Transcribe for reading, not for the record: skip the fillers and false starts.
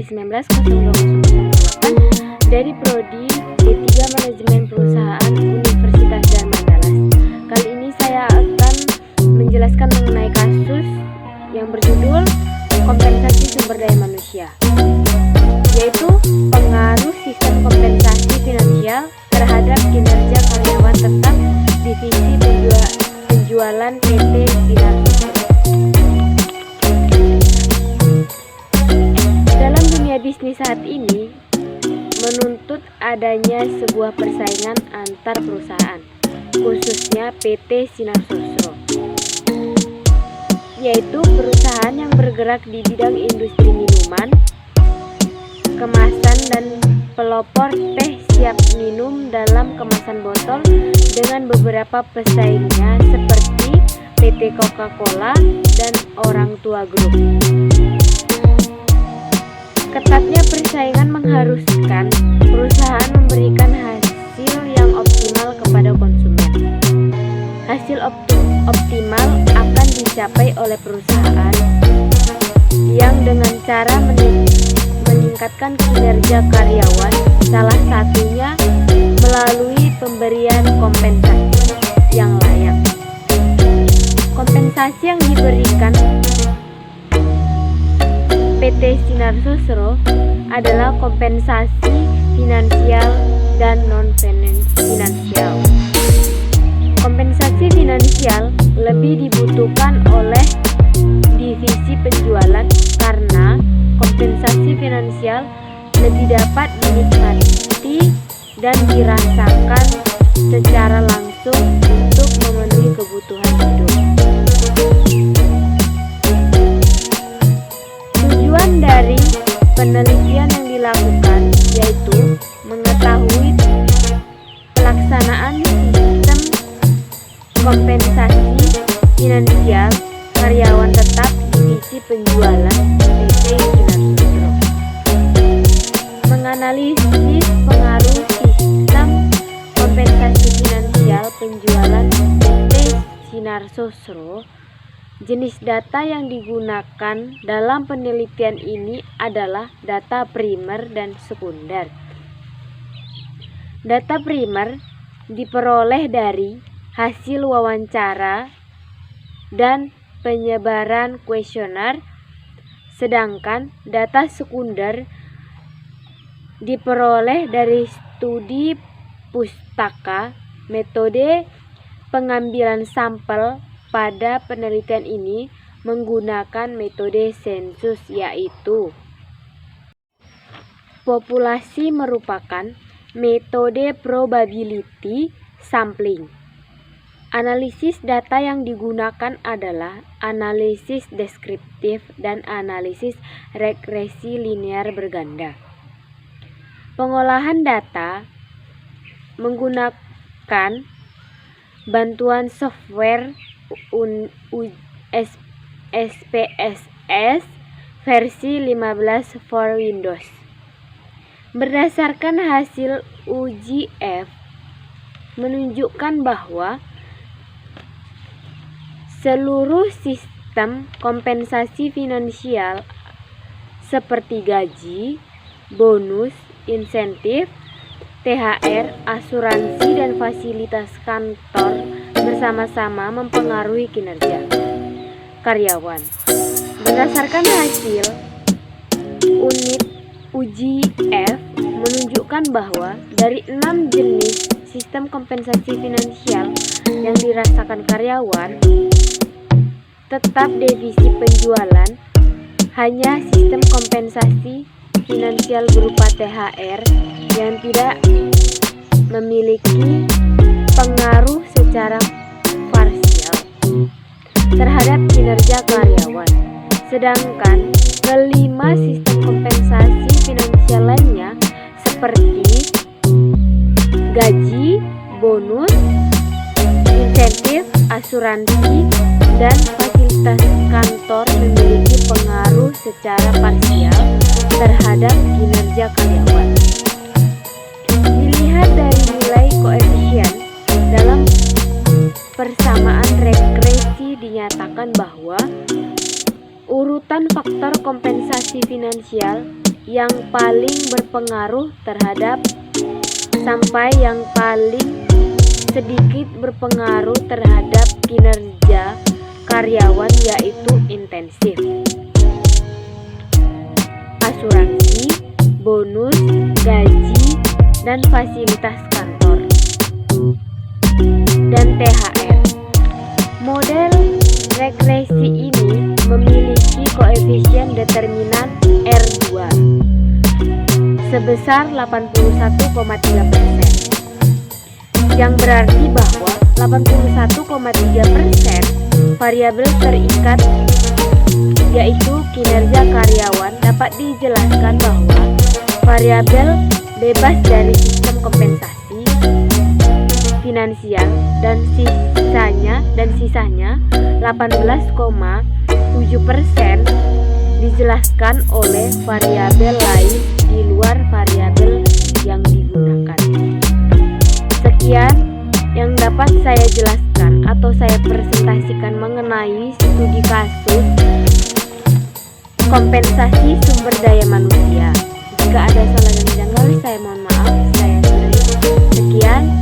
19.02.08 dari Prodi D3 Manajemen Perusahaan Universitas Dharma Andalas. Kali ini saya akan menjelaskan mengenai kasus yang berjudul kompensasi sumber daya manusia, yaitu pengaruh sistem kompensasi finansial terhadap kinerja karyawan tetap divisi penjualan PT Sinar Sosro. Dalam dunia bisnis saat ini menuntut adanya sebuah persaingan antar perusahaan, khususnya PT Sinar Sosro, yaitu perusahaan yang bergerak di bidang industri minuman, kemasan dan pelopor teh siap minum dalam kemasan botol dengan beberapa pesaingnya seperti PT Coca-Cola dan Orang Tua Group. Ketatnya persaingan mengharuskan perusahaan memberikan hasil yang optimal kepada konsumen. Hasil optimal akan dicapai oleh perusahaan yang dengan cara meningkatkan kinerja karyawan, salah satunya melalui pemberian kompensasi yang layak. Kompensasi yang diberikan PT Sinar Sosro adalah kompensasi finansial dan non-finansial. Kompensasi finansial lebih dibutuhkan oleh divisi penjualan karena kompensasi finansial lebih dapat dinikmati dan dirasakan secara langsung untuk memenuhi kebutuhan hidup. Tujuan dari penelitian yang dilakukan yaitu mengetahui pelaksanaan sistem kompensasi finansial karyawan tetap divisi penjualan PT Sinar Sosro, menganalisis pengaruh sistem kompensasi finansial penjualan PT Sinar Sosro. Jenis data yang digunakan dalam penelitian ini adalah data primer dan sekunder. Data primer diperoleh dari hasil wawancara dan penyebaran kuesioner, sedangkan data sekunder diperoleh dari studi pustaka. Metode pengambilan sampel pada penelitian ini menggunakan metode sensus, yaitu populasi merupakan metode probability sampling. Analisis data yang digunakan adalah analisis deskriptif dan analisis regresi linear berganda. Pengolahan data menggunakan bantuan software SPSS versi 15 for Windows. Berdasarkan hasil uji F menunjukkan bahwa seluruh sistem kompensasi finansial seperti gaji, bonus, insentif, THR, asuransi, dan fasilitas kantor bersama-sama mempengaruhi kinerja karyawan. Berdasarkan hasil unit uji F menunjukkan bahwa dari 6 jenis sistem kompensasi finansial yang dirasakan karyawan, tetap divisi penjualan hanya sistem kompensasi finansial berupa THR yang tidak memiliki pengaruh secara parsial terhadap kinerja karyawan, sedangkan kelima sistem kompensasi finansial lainnya seperti gaji, bonus, insentif, asuransi, dan fasilitas kantor memiliki pengaruh secara parsial terhadap kinerja karyawan. Dilihat dari nilai koefisien dalam persamaan regresi dinyatakan bahwa urutan faktor kompensasi finansial yang paling berpengaruh terhadap sampai yang paling sedikit berpengaruh terhadap kinerja karyawan, yaitu intensif, asuransi, bonus, gaji, dan fasilitas kantor, dan THR. Model regresi ini memiliki koefisien determinan R2 sebesar 81,3%, yang berarti bahwa 81,3% variabel terikat, yaitu kinerja karyawan, dapat dijelaskan bahwa variabel bebas dari sistem kompensasi finansial dan sisanya 18,7% dijelaskan oleh variabel lain di luar variabel yang digunakan. Sekian yang dapat saya jelaskan atau saya presentasikan mengenai studi kasus kompensasi sumber daya manusia. Jika ada salah dan janggal, saya mohon maaf. Sekian.